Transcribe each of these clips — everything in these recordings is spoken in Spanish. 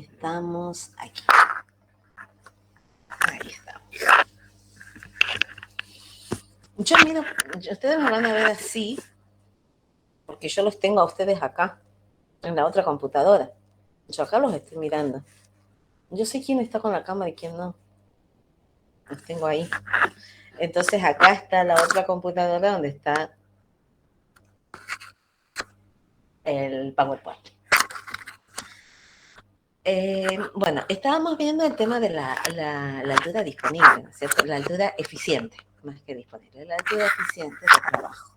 estamos aquí. Ahí estamos. Yo miro, ustedes me van a ver así, porque yo los tengo a ustedes acá, en la otra computadora. Yo acá los estoy mirando. Yo sé quién está con la cámara y quién no. Los tengo ahí. Entonces acá está la otra computadora donde está el PowerPoint. Bueno, estábamos viendo el tema de la altura disponible, ¿no es cierto? La altura eficiente, más que disponible, la altura eficiente de trabajo.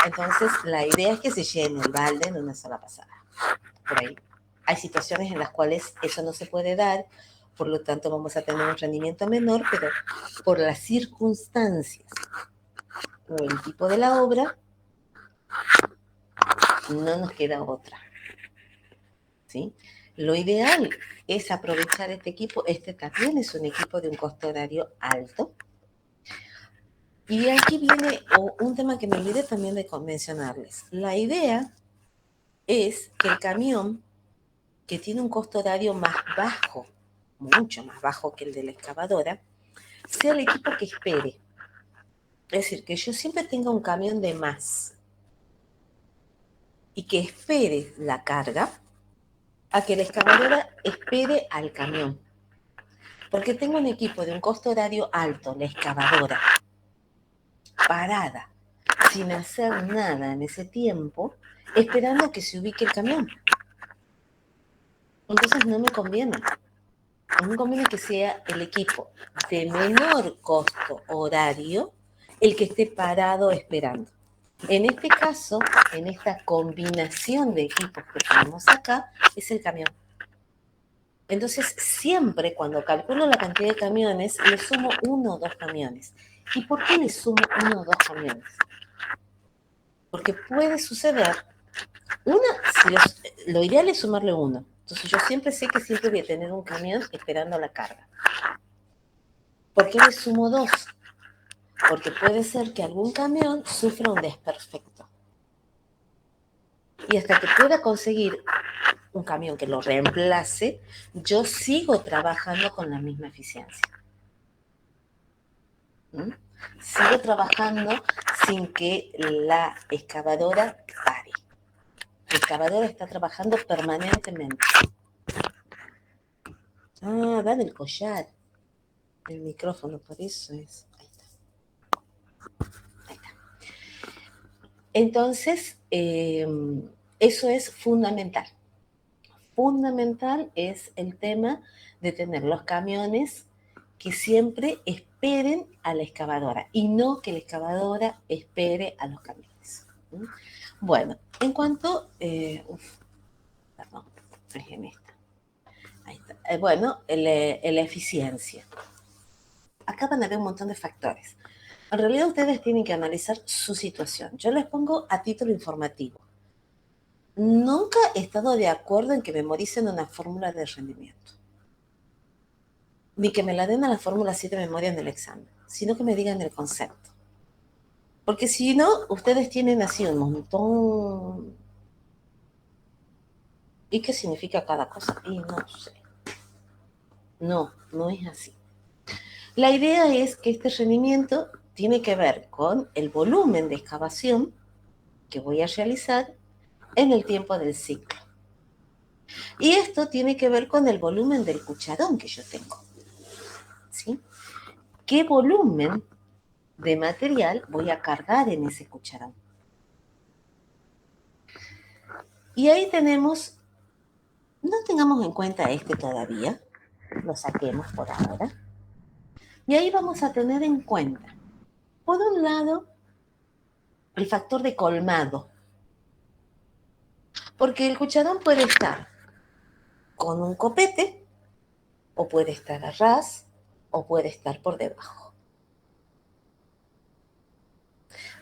Entonces, la idea es que se llene el balde en una sola pasada. Por ahí. Hay situaciones en las cuales eso no se puede dar, por lo tanto vamos a tener un rendimiento menor, pero por las circunstancias o el tipo de la obra, no nos queda otra. ¿Sí? Lo ideal es aprovechar este equipo. Este también es un equipo de un costo horario alto. Y aquí viene un tema que me olvidé también de mencionarles. La idea es que el camión, que tiene un costo horario más bajo, mucho más bajo que el de la excavadora, sea el equipo que espere. Es decir, que yo siempre tenga un camión de más y que espere la carga a que la excavadora espere al camión. Porque tengo un equipo de un costo horario alto, la excavadora, parada, sin hacer nada en ese tiempo, esperando que se ubique el camión. Entonces no me conviene. No me conviene que sea el equipo de menor costo horario el que esté parado esperando. En este caso, en esta combinación de equipos que tenemos acá, es el camión. Entonces, siempre cuando calculo la cantidad de camiones, le sumo 1 o 2 camiones. ¿Y por qué le sumo 1 o 2 camiones? Porque puede suceder, lo ideal es sumarle 1. Entonces, yo siempre sé que siempre voy a tener un camión esperando la carga. ¿Por qué le sumo 2? Porque puede ser que algún camión sufra un desperfecto. Y hasta que pueda conseguir un camión que lo reemplace, yo sigo trabajando con la misma eficiencia. Sigo trabajando sin que la excavadora pare. La excavadora está trabajando permanentemente. Ah, va del collar. El micrófono, por eso es. Ahí está. Ahí está. Entonces, eso es fundamental. Fundamental es el tema de tener los camiones que siempre esperen a la excavadora y no que la excavadora espere a los camiones. Bueno, en cuanto... perdón, es en esta. Ahí está. Bueno, la eficiencia. Acá van a haber un montón de factores. En realidad ustedes tienen que analizar su situación. Yo les pongo a título informativo. Nunca he estado de acuerdo en que memoricen una fórmula de rendimiento. Ni que me la den a la fórmula 7 de memoria en el examen, sino que me digan el concepto. Porque si no, ustedes tienen así un montón. ¿Y qué significa cada cosa? Y no sé. No, no es así. La idea es que este rendimiento tiene que ver con el volumen de excavación que voy a realizar en el tiempo del ciclo. Y esto tiene que ver con el volumen del cucharón que yo tengo. ¿Sí? ¿Qué volumen de material voy a cargar en ese cucharón? Y ahí tenemos, no tengamos en cuenta este todavía, lo saquemos por ahora. Y ahí vamos a tener en cuenta, por un lado, el factor de colmado. Porque el cucharón puede estar con un copete, o puede estar a ras, o puede estar por debajo.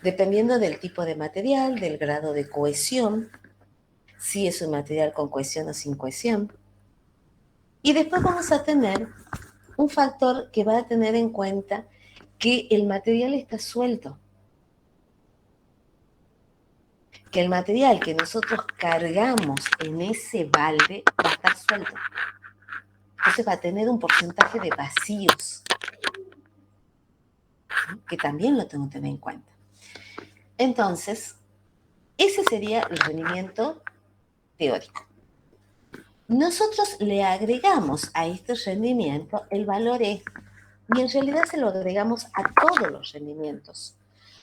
Dependiendo del tipo de material, del grado de cohesión, si es un material con cohesión o sin cohesión. Y después vamos a tener un factor que va a tener en cuenta que el material está suelto. Que el material que nosotros cargamos en ese balde va a estar suelto. Entonces va a tener un porcentaje de vacíos, ¿sí? Que también lo tengo que tener en cuenta. Entonces, ese sería el rendimiento teórico. Nosotros le agregamos a este rendimiento el valor E, y en realidad se lo agregamos a todos los rendimientos.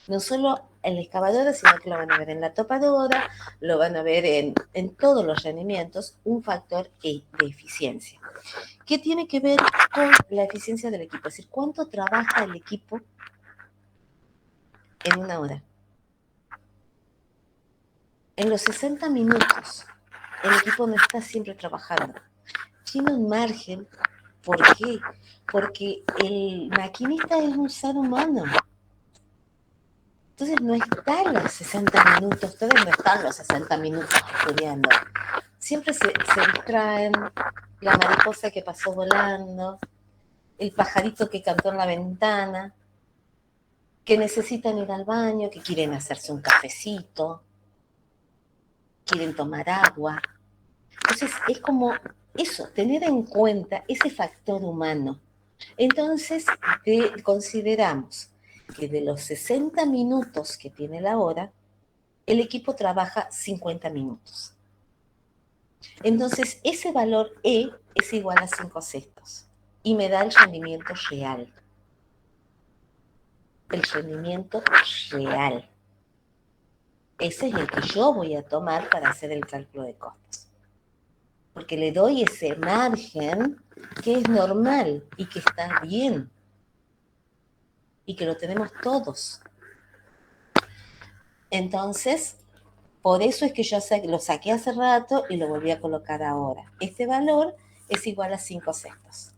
No solo en la excavadora, sino que lo van a ver en la topadora, lo van a ver en todos los rendimientos, un factor E de eficiencia. ¿Qué tiene que ver con la eficiencia del equipo? Es decir, ¿cuánto trabaja el equipo en una hora? En los 60 minutos, el equipo no está siempre trabajando. Tiene un margen. ¿Por qué? Porque el maquinista es un ser humano. Entonces no están los 60 minutos, ustedes no están los 60 minutos estudiando. Siempre se distraen, la mariposa que pasó volando, el pajarito que cantó en la ventana, que necesitan ir al baño, que quieren hacerse un cafecito, quieren tomar agua. Entonces es como eso, tener en cuenta ese factor humano. Entonces consideramos que de los 60 minutos que tiene la hora, el equipo trabaja 50 minutos. Entonces, ese valor E es igual a 5 sextos y me da el rendimiento real. El rendimiento real. Ese es el que yo voy a tomar para hacer el cálculo de costos. Porque le doy ese margen que es normal y que está bien. Y que lo tenemos todos. Entonces, por eso es que yo lo saqué hace rato y lo volví a colocar ahora. Este valor es igual a 5 sextos.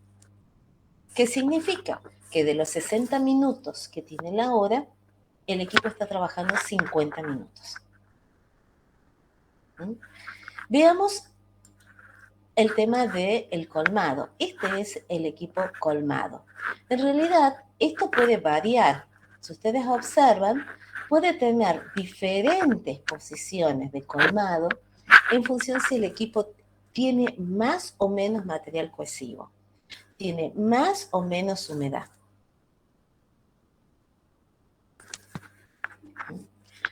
¿Qué significa? Que de los 60 minutos que tiene la hora, el equipo está trabajando 50 minutos. ¿Mm? Veamos el tema del colmado. Este es el equipo colmado. En realidad, esto puede variar. Si ustedes observan, puede tener diferentes posiciones de colmado en función si el equipo tiene más o menos material cohesivo, tiene más o menos humedad.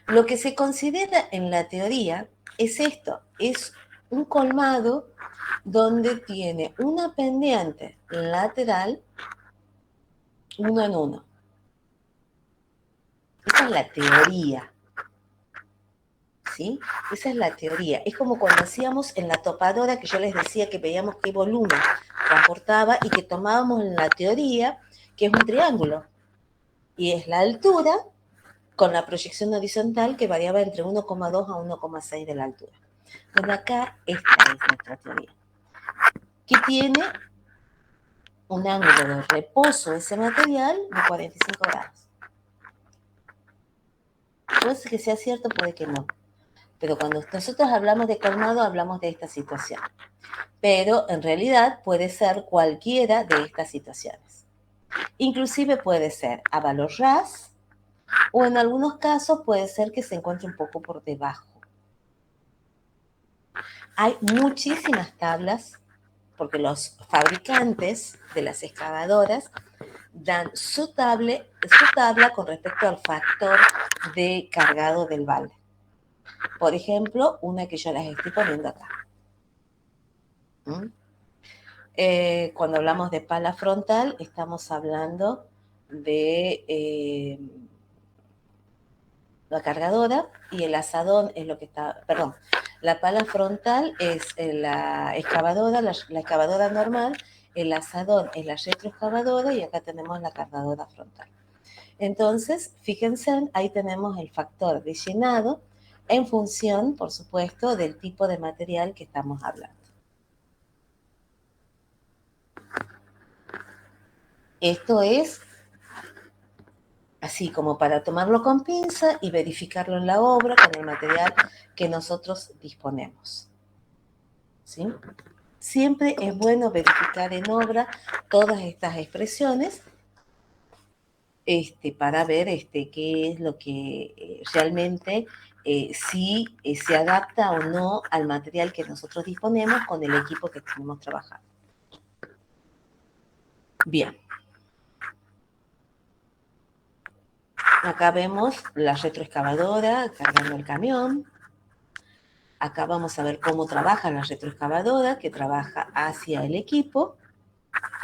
Lo que se considera en la teoría es esto, es un colmado donde tiene una pendiente lateral 1 en 1. Esa es la teoría, ¿sí? Esa es la teoría. Es como cuando hacíamos en la topadora que yo les decía que veíamos qué volumen transportaba y que tomábamos en la teoría que es un triángulo. Y es la altura con la proyección horizontal que variaba entre 1,2 a 1,6 de la altura. Bueno, acá esta es nuestra teoría, que tiene un ángulo de reposo de ese material de 45 grados. Puede ser que sea cierto, puede que no. Pero cuando nosotros hablamos de colmado, hablamos de esta situación. Pero en realidad puede ser cualquiera de estas situaciones. Inclusive puede ser a valor RAS, o en algunos casos puede ser que se encuentre un poco por debajo. Hay muchísimas tablas, porque los fabricantes de las excavadoras dan su tabla con respecto al factor de cargado del balde. Por ejemplo, una que yo les estoy poniendo acá. Cuando hablamos de pala frontal, estamos hablando de la cargadora y el asadón es lo que está, perdón, la pala frontal es la excavadora, la excavadora normal, el asadón es la retroexcavadora y acá tenemos la cargadora frontal. Entonces, fíjense, ahí tenemos el factor de llenado en función, por supuesto, del tipo de material que estamos hablando. Esto es así como para tomarlo con pinza y verificarlo en la obra con el material que nosotros disponemos. ¿Sí? Siempre es bueno verificar en obra todas estas expresiones para ver qué es lo que realmente si se adapta o no al material que nosotros disponemos con el equipo que estamos trabajando. Bien. Acá vemos la retroexcavadora cargando el camión. Acá vamos a ver cómo trabaja la retroexcavadora, que trabaja hacia el equipo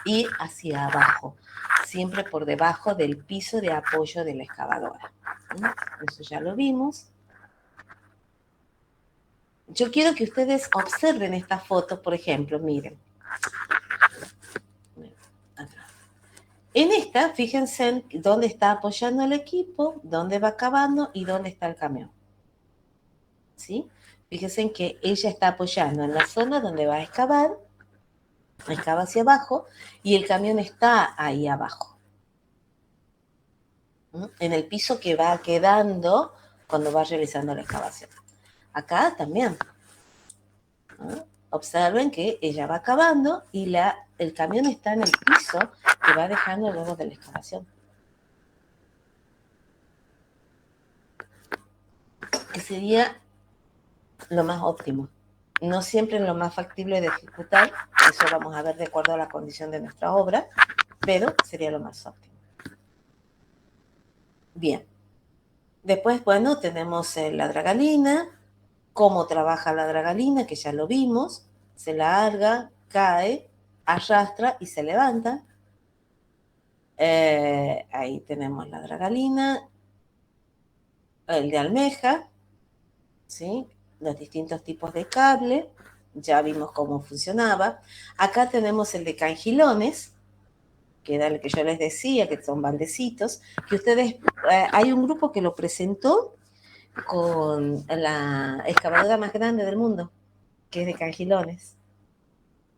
y hacia abajo, siempre por debajo del piso de apoyo de la excavadora. Eso ya lo vimos. Yo quiero que ustedes observen esta foto, por ejemplo, miren. Acá. En esta, fíjense en dónde está apoyando el equipo, dónde va cavando y dónde está el camión. ¿Sí? Fíjense en que ella está apoyando en la zona donde va a excavar, excava hacia abajo, y el camión está ahí abajo, en el piso que va quedando cuando va realizando la excavación. Acá también. Observen que ella va cavando y el camión está en el piso que va dejando luego de la excavación. Que sería lo más óptimo. No siempre es lo más factible de ejecutar, eso vamos a ver de acuerdo a la condición de nuestra obra, pero sería lo más óptimo. Bien. Después, bueno, tenemos la dragalina, cómo trabaja la dragalina, que ya lo vimos, se larga, cae, arrastra y se levanta. Ahí tenemos la dragalina, el de almeja, ¿sí? Los distintos tipos de cable, ya vimos cómo funcionaba. Acá tenemos el de cangilones, que era el que yo les decía, que son baldecitos, que ustedes, hay un grupo que lo presentó con la excavadora más grande del mundo, que es de cangilones.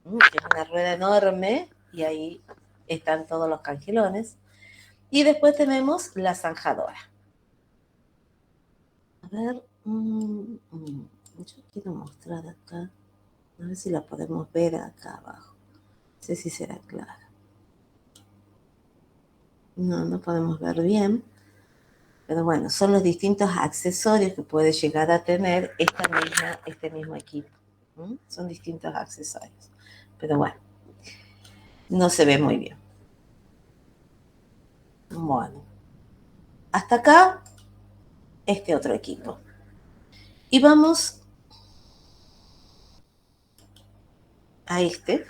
Es una rueda enorme y ahí están todos los cangilones. Y después tenemos la zanjadora. A ver, yo quiero mostrar acá, a ver si la podemos ver acá abajo. No sé si será clara. No podemos ver bien. Pero bueno, son los distintos accesorios que puede llegar a tener este mismo equipo. Son distintos accesorios. Pero bueno, no se ve muy bien. Bueno, hasta acá este otro equipo. Y vamos a este.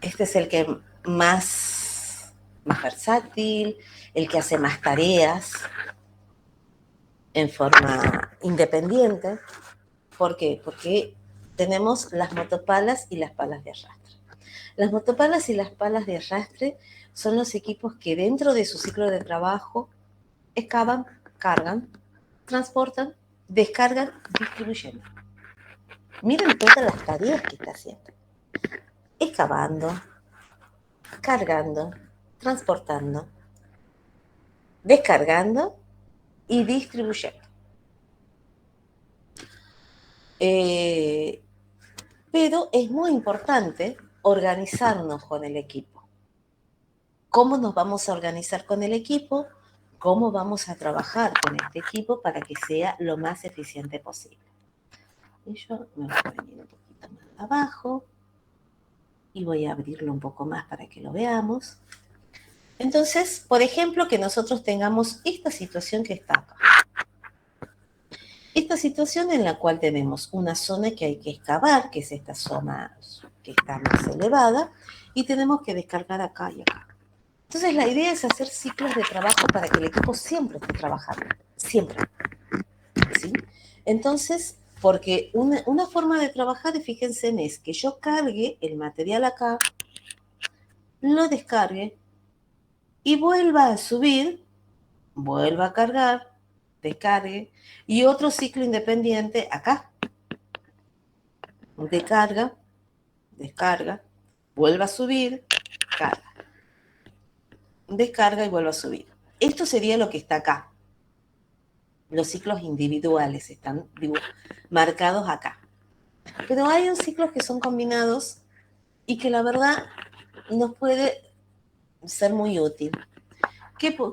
Este es el que más versátil, el que hace más tareas en forma independiente. ¿Por qué? Porque tenemos las motopalas y las palas de arrastre. Las motopalas y las palas de arrastre son los equipos que dentro de su ciclo de trabajo excavan, cargan, transportan, descargan, distribuyen. Miren todas las tareas que está haciendo. Excavando, cargando, transportando, descargando y distribuyendo. Pero es muy importante organizarnos con el equipo. ¿Cómo nos vamos a organizar con el equipo? ¿Cómo vamos a trabajar con este equipo para que sea lo más eficiente posible? Y yo me voy a venir un poquito más abajo y voy a abrirlo un poco más para que lo veamos. Entonces, por ejemplo, que nosotros tengamos esta situación que está acá. Esta situación en la cual tenemos una zona que hay que excavar, que es esta zona que está más elevada, y tenemos que descargar acá y acá. Entonces la idea es hacer ciclos de trabajo para que el equipo siempre esté trabajando, siempre. ¿Sí? Entonces, porque una forma de trabajar, fíjense, es que yo cargue el material acá, lo descargue y vuelva a subir, vuelva a cargar, descargue, y otro ciclo independiente acá. Descarga, descarga, vuelve a subir, carga. Descarga y vuelve a subir. Esto sería lo que está acá. Los ciclos individuales están marcados acá. Pero hay unos ciclos que son combinados y que la verdad nos puede ser muy útil.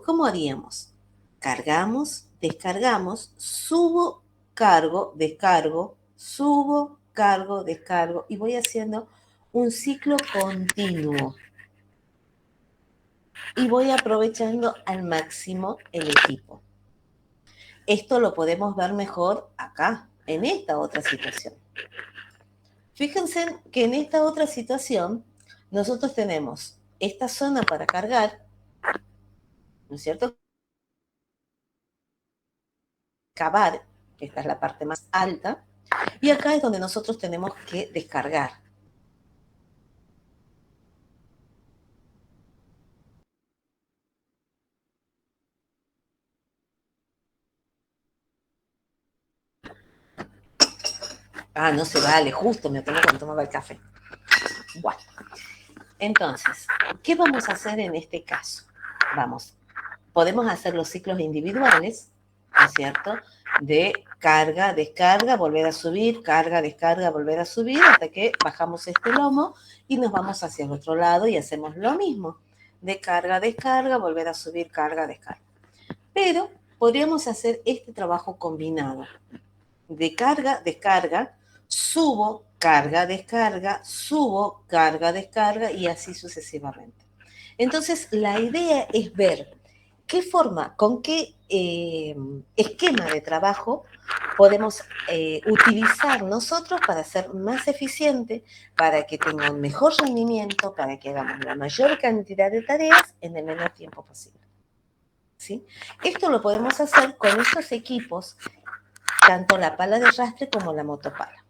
¿Cómo haríamos? Cargamos, descargamos, subo, cargo, descargo, subo, cargo, descargo y voy haciendo un ciclo continuo. y voy aprovechando al máximo el equipo. Esto lo podemos ver mejor acá, en esta otra situación. Fíjense que en esta otra situación nosotros tenemos esta zona para cargar, ¿no es cierto? Cavar, esta es la parte más alta, y acá es donde nosotros tenemos que descargar. Ah, no se vale, justo me tomé cuando tomaba el café. Bueno, entonces, ¿qué vamos a hacer en este caso? Podemos hacer los ciclos individuales, ¿no es cierto? De carga, descarga, volver a subir, carga, descarga, volver a subir, hasta que bajamos este lomo y nos vamos hacia el otro lado y hacemos lo mismo. De carga, descarga, volver a subir, carga, descarga. Pero podríamos hacer este trabajo combinado. De carga, descarga, subo, carga, descarga, subo, carga, descarga y así sucesivamente. Entonces, la idea es ver qué forma, con qué esquema de trabajo podemos utilizar nosotros para ser más eficiente, para que tenga un mejor rendimiento, para que hagamos la mayor cantidad de tareas en el menor tiempo posible. ¿Sí? Esto lo podemos hacer con estos equipos, tanto la pala de arrastre como la motopala.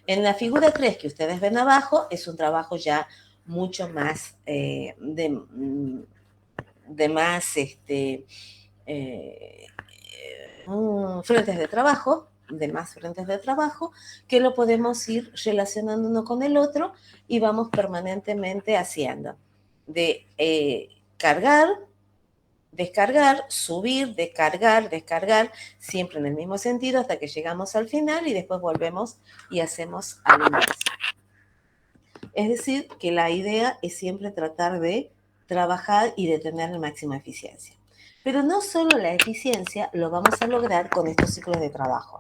En la figura 3 que ustedes ven abajo es un trabajo ya mucho más de más frentes de trabajo, que lo podemos ir relacionando uno con el otro y vamos permanentemente haciendo. De cargar, descargar, subir, descargar, descargar, siempre en el mismo sentido hasta que llegamos al final y después volvemos y hacemos al inverso. Es decir, que la idea es siempre tratar de trabajar y de tener la máxima eficiencia. Pero no solo la eficiencia lo vamos a lograr con estos ciclos de trabajo.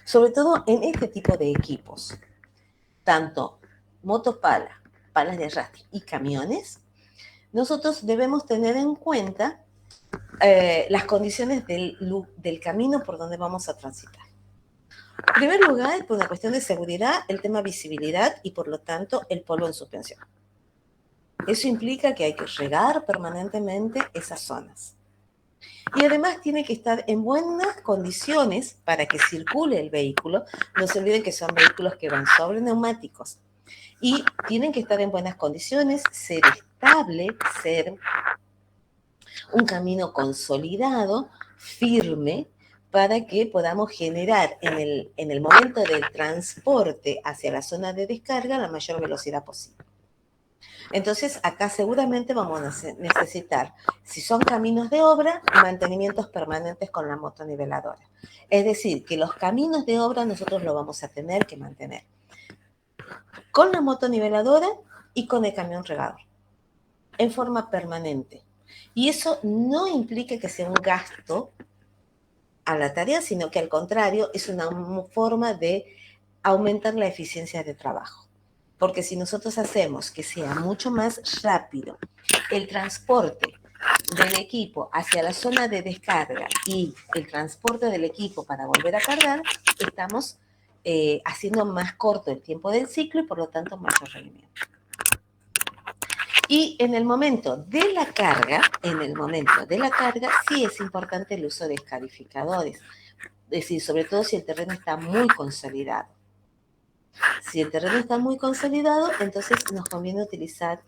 Sobre todo en este tipo de equipos, tanto motopala, palas de arrastre y camiones, nosotros debemos tener en cuenta las condiciones del camino por donde vamos a transitar. En primer lugar, por una cuestión de seguridad, el tema visibilidad y por lo tanto el polvo en suspensión. Eso implica que hay que regar permanentemente esas zonas. Y además tiene que estar en buenas condiciones para que circule el vehículo. No se olviden que son vehículos que van sobre neumáticos. Y tienen que estar en buenas condiciones, ser estable, ser un camino consolidado, firme, para que podamos generar en el momento del transporte hacia la zona de descarga la mayor velocidad posible. Entonces, acá seguramente vamos a necesitar, si son caminos de obra, mantenimientos permanentes con la motoniveladora. Es decir, que los caminos de obra nosotros los vamos a tener que mantener con la motoniveladora y con el camión regador, en forma permanente. Y eso no implica que sea un gasto a la tarea, sino que al contrario es una forma de aumentar la eficiencia de trabajo. Porque si nosotros hacemos que sea mucho más rápido el transporte del equipo hacia la zona de descarga y el transporte del equipo para volver a cargar, estamos haciendo más corto el tiempo del ciclo y por lo tanto mayor rendimiento. Y en el momento de la carga, sí es importante el uso de escarificadores. Es decir, sobre todo si el terreno está muy consolidado. Si el terreno está muy consolidado, entonces nos conviene utilizar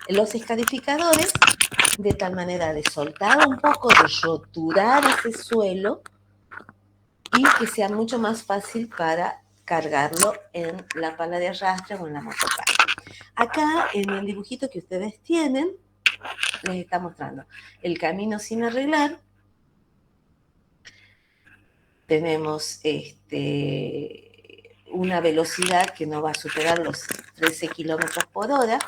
los escarificadores de tal manera de soltar un poco, de roturar ese suelo y que sea mucho más fácil para cargarlo en la pala de arrastre o en la motopala. Acá en el dibujito que ustedes tienen, les está mostrando el camino sin arreglar. Tenemos una velocidad que no va a superar los 13 kilómetros por hora,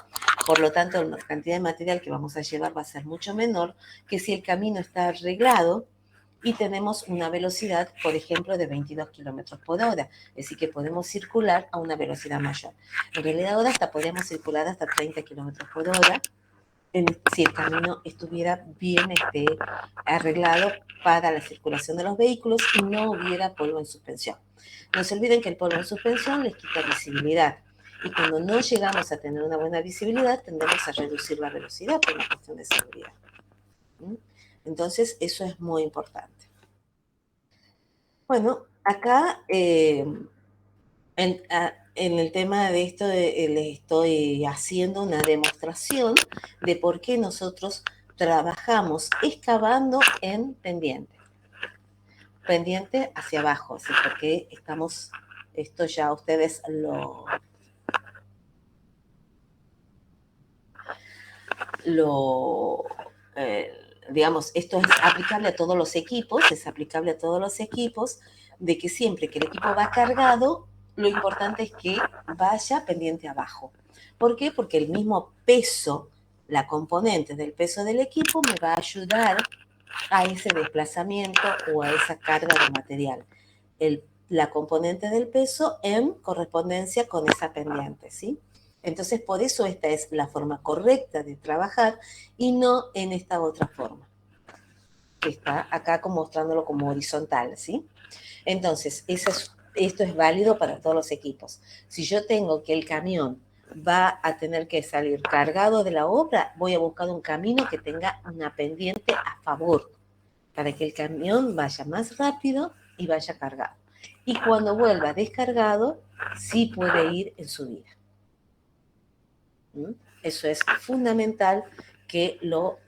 por lo tanto la cantidad de material que vamos a llevar va a ser mucho menor que si el camino está arreglado y tenemos una velocidad, por ejemplo, de 22 kilómetros por hora. Es decir, que podemos circular a una velocidad mayor. En realidad ahora hasta podríamos circular hasta 30 kilómetros por hora si el camino estuviera bien arreglado para la circulación de los vehículos y no hubiera polvo en suspensión. No se olviden que el polvo en suspensión les quita visibilidad. Y cuando no llegamos a tener una buena visibilidad, tendemos a reducir la velocidad por una cuestión de seguridad. Entonces, eso es muy importante. Bueno, acá en el tema de esto les estoy haciendo una demostración de por qué nosotros trabajamos excavando en pendiente. Pendiente hacia abajo, ¿sí? Porque estamos, esto ya ustedes eh, digamos, esto es aplicable a todos los equipos, es aplicable a todos los equipos, de que siempre que el equipo va cargado, lo importante es que vaya pendiente abajo. ¿Por qué? Porque el mismo peso, la componente del peso del equipo me va a ayudar a ese desplazamiento o a esa carga de material. La componente del peso en correspondencia con esa pendiente, ¿sí? Entonces, por eso esta es la forma correcta de trabajar y no en esta otra forma, que está acá como mostrándolo como horizontal, ¿sí? Entonces, esto es válido para todos los equipos. Si yo tengo que el camión va a tener que salir cargado de la obra, voy a buscar un camino que tenga una pendiente a favor, para que el camión vaya más rápido y vaya cargado. Y cuando vuelva descargado, sí puede ir en subida. Eso es fundamental que lo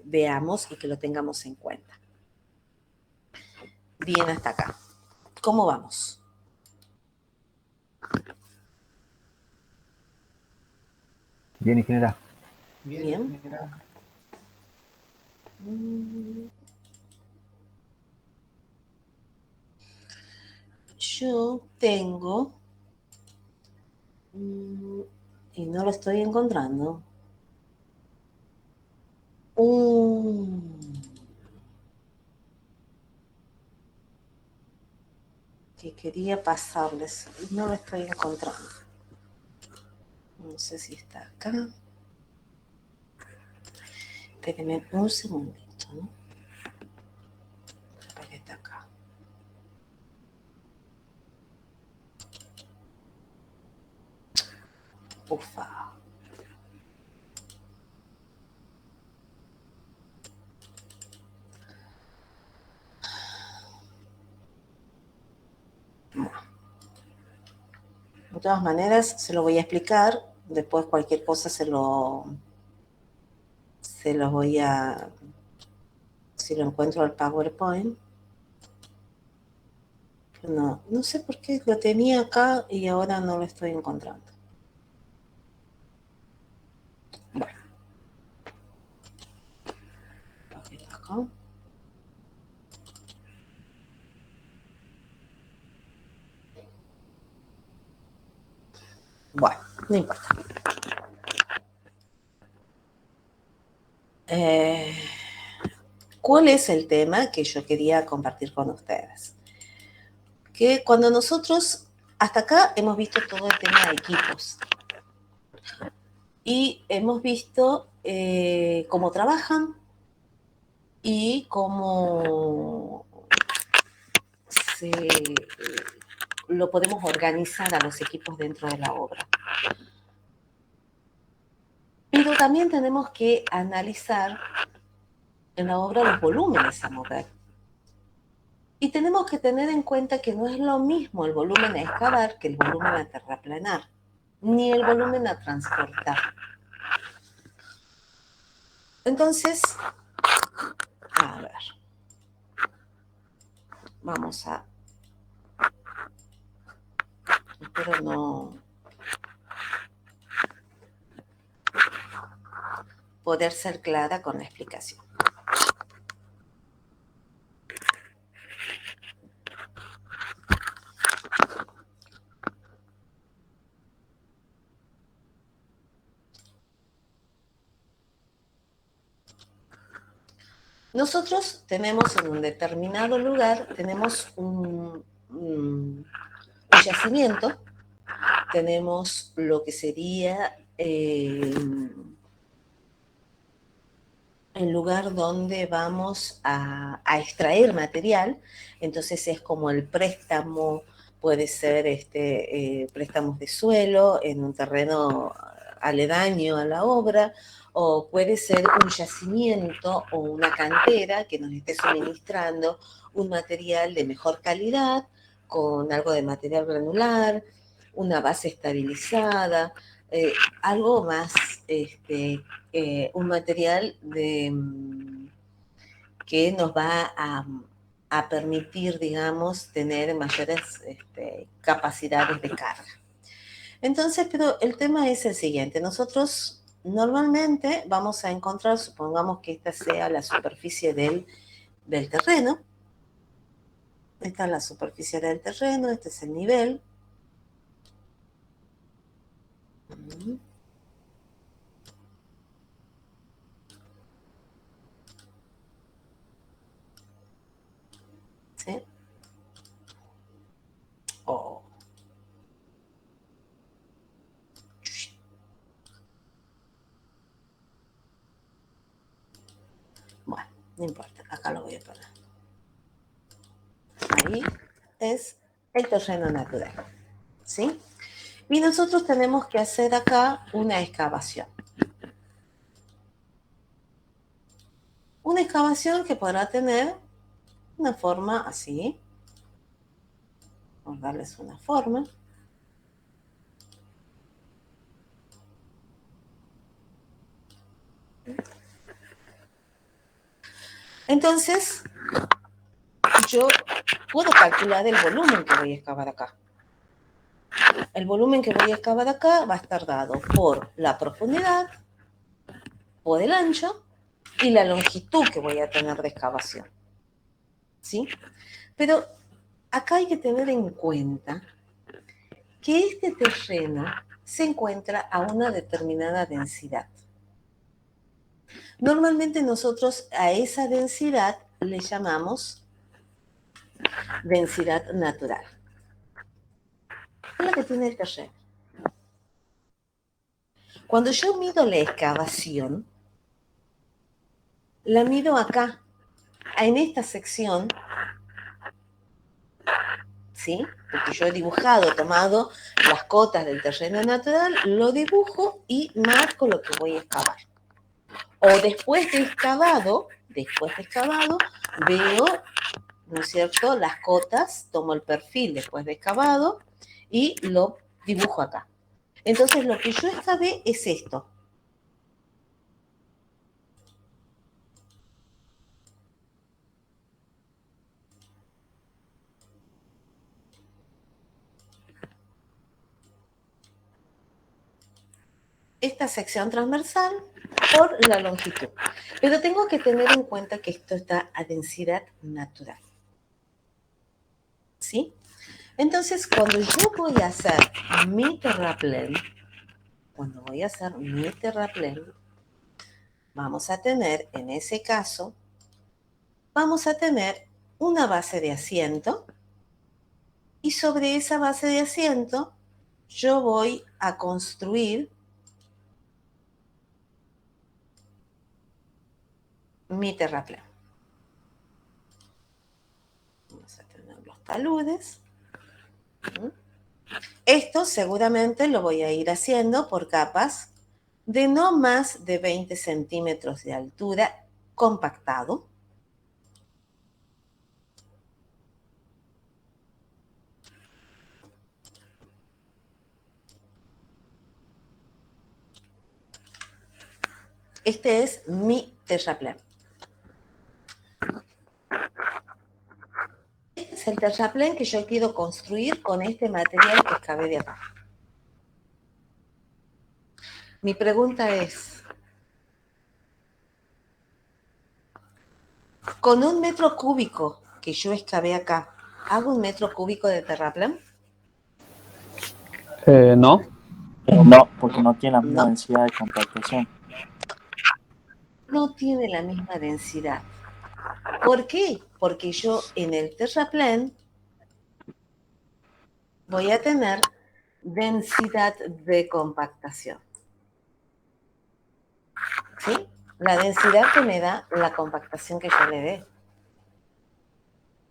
veamos y que lo tengamos en cuenta. Bien hasta acá. ¿Cómo vamos? Bien, ingeniera. Bien. Yo tengo y no lo estoy encontrando. Que quería pasarles y no lo estoy encontrando. No sé si está acá. Espérenme un segundito, ¿no? Para que está acá. Ufa. De todas maneras, se lo voy a explicar. Después cualquier cosa se lo voy a... Si lo encuentro al PowerPoint. No sé por qué lo tenía acá y ahora no lo estoy encontrando. Bueno. Aquí está acá. Bueno, no importa. ¿Cuál es el tema que yo quería compartir con ustedes? Que cuando nosotros, hasta acá hemos visto todo el tema de equipos y hemos visto cómo trabajan y cómo lo podemos organizar a los equipos dentro de la obra. Pero también tenemos que analizar en la obra los volúmenes a mover. Y tenemos que tener en cuenta que no es lo mismo el volumen a excavar que el volumen a terraplanar, ni el volumen a transportar. Entonces, a ver, vamos a... Espero no poder ser clara con la explicación. Nosotros tenemos en un determinado lugar, tenemos un yacimiento, tenemos lo que sería el lugar donde vamos a extraer material, entonces es como el préstamo, puede ser préstamos de suelo en un terreno aledaño a la obra, o puede ser un yacimiento o una cantera que nos esté suministrando un material de mejor calidad, con algo de material granular, una base estabilizada, algo más un material que nos va a permitir, digamos, tener mayores capacidades de carga. Entonces, pero el tema es el siguiente. Nosotros normalmente vamos a encontrar, supongamos que esta sea la superficie del terreno. Esta es la superficie del terreno, este es el nivel. ¿Sí? Oh. Bueno, no importa, acá lo voy a poner. Ahí es el terreno natural, ¿sí? Y nosotros tenemos que hacer acá una excavación. Una excavación que podrá tener una forma así. Vamos a darles una forma. Entonces, yo puedo calcular el volumen que voy a excavar acá. El volumen que voy a excavar acá va a estar dado por la profundidad, por el ancho y la longitud que voy a tener de excavación. ¿Sí? Pero acá hay que tener en cuenta que este terreno se encuentra a una determinada densidad. Normalmente nosotros a esa densidad le llamamos densidad natural. Es la que tiene el terreno. Cuando yo mido la excavación, la mido acá, en esta sección, ¿sí? Porque yo he dibujado, he tomado las cotas del terreno natural, lo dibujo y marco lo que voy a excavar. O después de excavado, veo, ¿no es cierto?, las cotas, tomo el perfil después de excavado y lo dibujo acá. Entonces lo que yo excavé es esto. Esta sección transversal por la longitud. Pero tengo que tener en cuenta que esto está a densidad natural. ¿Sí? Entonces, cuando yo voy a hacer mi terraplén, vamos a tener, en ese caso, vamos a tener una base de asiento y sobre esa base de asiento yo voy a construir mi terraplén. Vamos a tener los taludes. Esto seguramente lo voy a ir haciendo por capas de no más de 20 centímetros de altura, compactado. Este es mi terraplén. Este es el terraplén que yo quiero construir con este material que excavé de acá. Mi pregunta es, con 1 metro cúbico que yo excavé acá, ¿hago 1 metro cúbico de terraplén? No. No, porque no tiene la misma densidad de compactación. No tiene la misma densidad. ¿Por qué? Porque yo en el terraplén voy a tener densidad de compactación. ¿Sí? La densidad que me da la compactación que yo le dé.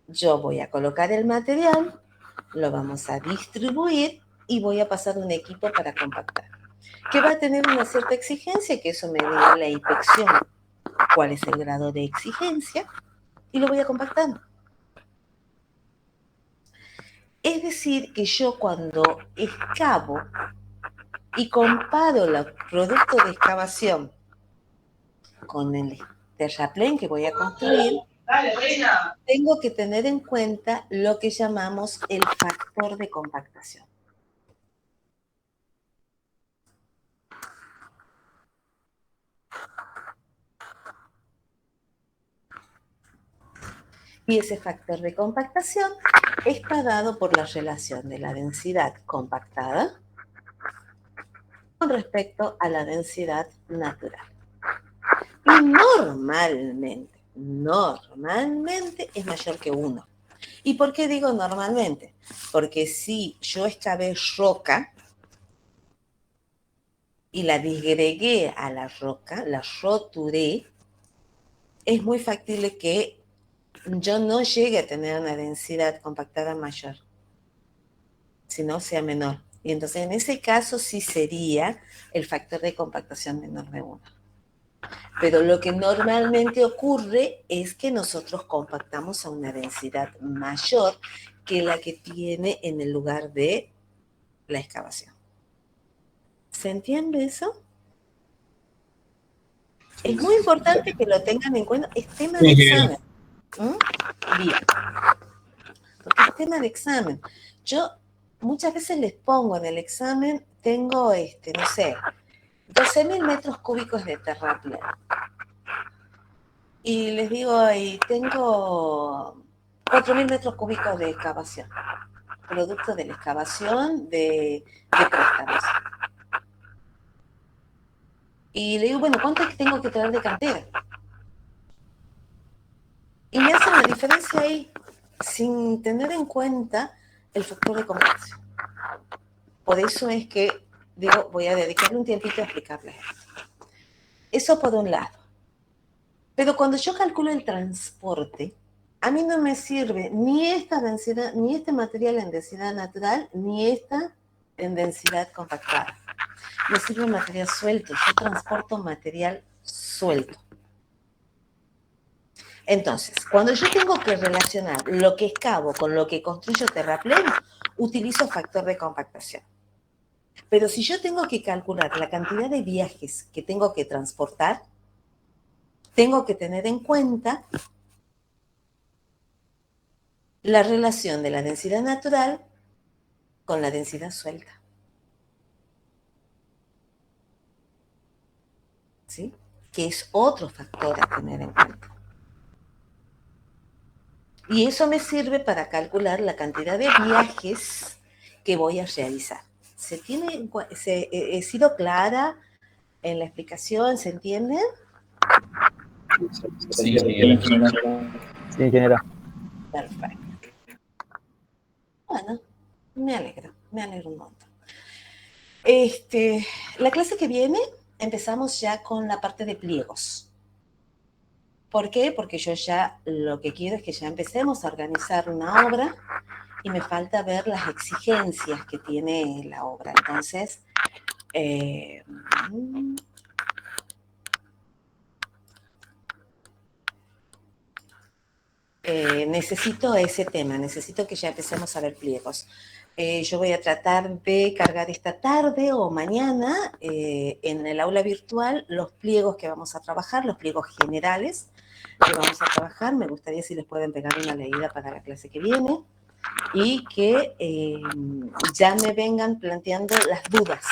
Yo voy a colocar el material, lo vamos a distribuir y voy a pasar un equipo para compactar. Que va a tener una cierta exigencia, que eso me da la inspección, cuál es el grado de exigencia, y lo voy a compactar. Es decir, que yo cuando excavo y comparo los productos de excavación con el terraplén que voy a construir, tengo que tener en cuenta lo que llamamos el factor de compactación. Y ese factor de compactación está dado por la relación de la densidad compactada con respecto a la densidad natural. Y normalmente es mayor que 1. ¿Y por qué digo normalmente? Porque si yo excavé roca y la disgregué a la roca, la roturé, es muy factible que yo no llegue a tener una densidad compactada mayor, sino sea menor. Y entonces en ese caso sí sería el factor de compactación menor de 1. Pero lo que normalmente ocurre es que nosotros compactamos a una densidad mayor que la que tiene en el lugar de la excavación. ¿Se entiende eso? Es muy importante que lo tengan en cuenta. Es tema de examen. Bien. Porque es tema de examen. Yo muchas veces les pongo en el examen, tengo, no sé, 12.000 metros cúbicos de terraplén. Y les digo, y tengo 4.000 metros cúbicos de excavación, producto de la excavación de préstamos. Y le digo, bueno, ¿cuánto es que tengo que traer de cantera? Y me hacen la diferencia ahí, sin tener en cuenta el factor de compactación. Por eso es que digo, voy a dedicarle un tiempito a explicarles esto. Eso por un lado. Pero cuando yo calculo el transporte, a mí no me sirve ni esta densidad, ni este material en densidad natural, ni esta en densidad compactada. Me sirve material suelto. Yo transporto material suelto. Entonces, cuando yo tengo que relacionar lo que excavo con lo que construyo terraplén, utilizo factor de compactación. Pero si yo tengo que calcular la cantidad de viajes que tengo que transportar, tengo que tener en cuenta la relación de la densidad natural con la densidad suelta. ¿Sí? Que es otro factor a tener en cuenta. Y eso me sirve para calcular la cantidad de viajes que voy a realizar. ¿He sido clara en la explicación? ¿Se entiende? Sí, ingeniera. Sí, ingeniera. Perfecto. Bueno, me alegro un montón. La clase que viene empezamos ya con la parte de pliegos. ¿Por qué? Porque yo ya lo que quiero es que ya empecemos a organizar una obra y me falta ver las exigencias que tiene la obra. Entonces, necesito ese tema, necesito que ya empecemos a ver pliegos. Yo voy a tratar de cargar esta tarde o mañana en el aula virtual los pliegos que vamos a trabajar, los pliegos generales que vamos a trabajar. Me gustaría si les pueden pegar una leída para la clase que viene y que ya me vengan planteando las dudas